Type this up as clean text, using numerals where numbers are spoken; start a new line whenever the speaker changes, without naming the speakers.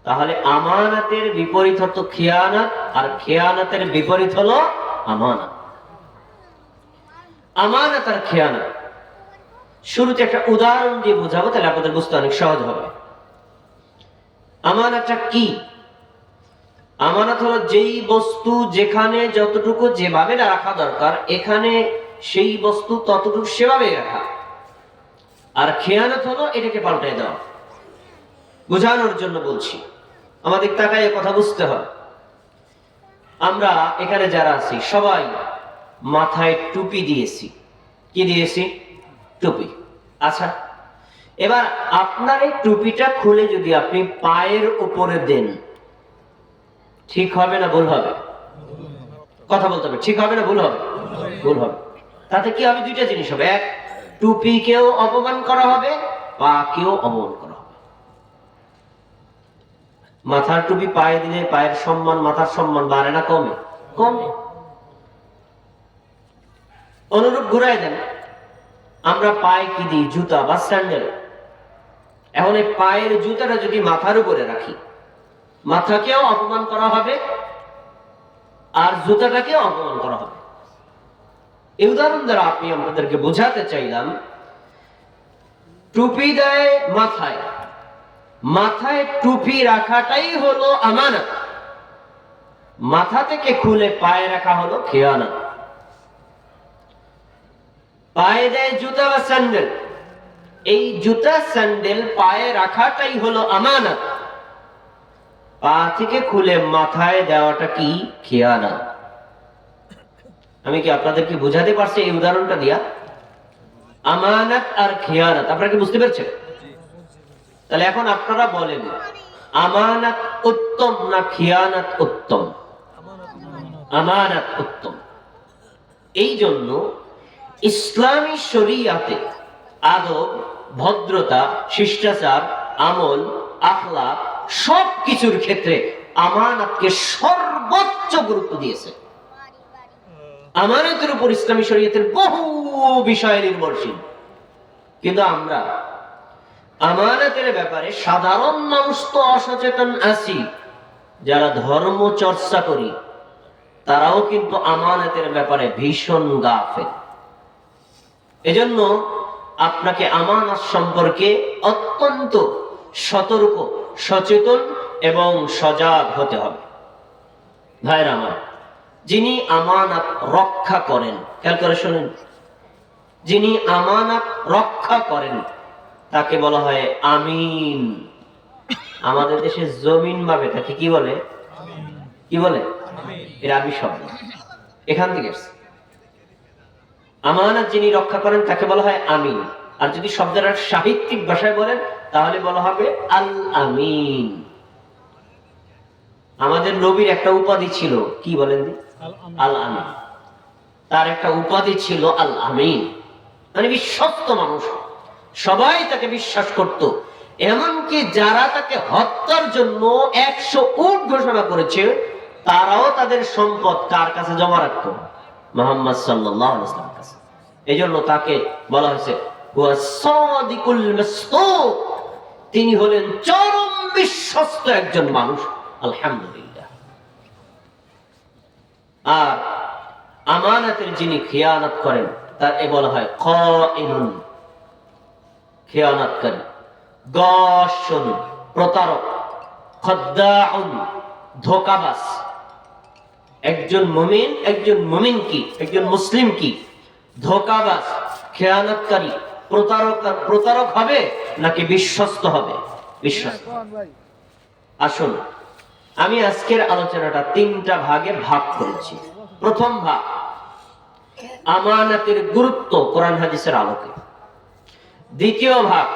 তাহলে আমানাতের বিপরীত হতো খেয়ানত, আর খেয়ানতের বিপরীত হলো আমানত। আমানত আর খেয়ানত শুরুতে একটা উদাহরণ দিয়ে বোঝাবো, তাহলে আপনাদের বুঝতে অনেক সহজ হবে। আমানতটা কি? আমানত হলো যেই বস্তু যেখানে যতটুকু যেভাবে রাখা দরকার, এখানে সেই বস্তু ততটুকু সেভাবে রাখা। আর খেয়ানত হলো এটাকে পাল্টাই দেওয়া। বোঝানোর জন্য বলছি, আমাদের তাকায় কথা বুঝতে হয়। আমরা এখানে যারা আছি সবাই মাথায় টুপি দিয়েছি। কি দিয়েছি? টুপি। আচ্ছা, এবার আপনার এই টুপিটা খুলে যদি আপনি পায়ের উপরে দেন, ঠিক হবে না ভুল হবে? কথা বলতে হবে, ঠিক হবে না ভুল হবে? ভুল হবে। তাতে কি হবে? দুইটা জিনিস হবে। এক, টুপিকেও অপমান করা হবে, পাকেও অপমান করা হবে। মাথার টুপি পায়ে দিলে পায়ের সম্মান, মাথার সম্মান বাড়ে না কমে? কমে। অনুরূপ ঘুরাই দেন, আমরা পায়ে কি দিই? জুতা বা স্যান্ডেল। এখন এই পায়ের জুতাটা যদি মাথার উপরে রাখি, মাথাকেও অপমান করা হবে আর জুতাটাকেও অপমান করা হবে। এই উদাহরণ দ্বারা আপনি আমাদেরকে বোঝাতে চাইলাম, টুপি দেয় মাথায়, মাথায় টুপি রাখাটাই হলো আমানত, মাথা থেকে খুলে পায়ে রাখা হলো খেয়ানত। পায়ে দেয় জুতা বা স্যান্ডেল, এই জুতা স্যান্ডেল পায়ে রাখাটাই হলো আমানত, পা থেকে খুলে মাথায় দেওয়াটা কি? খেয়ানত। আমি কি আপনাদেরকে বোঝাতে পারছি এই উদাহরণটা দিয়া? আমানত আর খেয়ানত আপনারা কি বুঝতে পেরেছেন? তাহলে এখন আপনারা বলেন, আমানত উত্তম না খেয়ানত উত্তম? আমানত উত্তম। এই জন্য ইসলামী শরীয়তে আদব, ভদ্রতা, শিষ্টাচার, আমল, আখলাক সবকিছুর ক্ষেত্রে আমানতকে সর্বোচ্চ গুরুত্ব দিয়েছে। আমানতের উপর ইসলামী শরীয়তের বহু বিষয় নির্ভরশীল। কিন্তু আমরা আমানতের ব্যাপারে সাধারণ মানুষ তো অসচেতন আছি, যারা ধর্ম চর্চা করি তারাও কিন্তু আমানতের ব্যাপারে ভীষণ গাফেল। এজন্য আপনাকে আমানত সম্পর্কে অত্যন্ত সতর্ক, সচেতন এবং সজাগ হতে হবে। ভাইরা আমার, যিনি আমানত রক্ষা করেন, খেয়াল করে শুনেন, যিনি আমানত রক্ষা করেন তাকে বলা হয় আমিন। আমাদের দেশে জমিন ভাবে তাকে কি বলে? কি বলে? এর আরবি শব্দ এখান থেকে এসেছে। আমানত যিনি রক্ষা করেন তাকে বলা হয় আমিন। আর যদি শব্দের সাহিত্যিক ভাষায় বলেন তাহলে বলা হবে আল আমিন। আমাদের নবীর একটা উপাধি ছিল, কি বলেন? আল আমিন। তার একটা উপাধি ছিল আল আমিন, মানে বিশ্বস্ত মানুষ, সবাই তাকে বিশ্বাস করত। এমনকি যারা তাকে হত্যার জন্য 100 উট ঘোষণা করেছে, তারাও তাদের সম্পদ কার কাছে জমা রাখত? মুহাম্মদ সাল্লাল্লাহু আলাইহি ওয়াসাল্লামের কাছে। এজন্য তাকে বলা হয়েছে হুয়া সাদিকুল মাসদুক, তিনি হলেন চরম বিশ্বস্ত একজন মানুষ। আলহামদুলিল্লাহ। আর আমানতের যিনি খেয়ানত করেন তার এ বলা হয় খাইনুন, খেয়ানতকারী, গাশুন, প্রতারক, খাদ্দাউন, ধোঁকাবাজ। একজন মুমিন, একজন মুমিন কি, একজন মুসলিম কি ধোঁকাবাজ, খেয়ানতকারী, প্রতারক হবে নাকি বিশ্বস্ত হবে? বিশ্বস্ত। আসুন, আমি আজকের আলোচনাটা 3টা ভাগে ভাগ করেছি। প্রথম ভাগ আমানতের গুরুত্ব কোরআন হাদিসের আলোকে। দ্বিতীয় ভাগ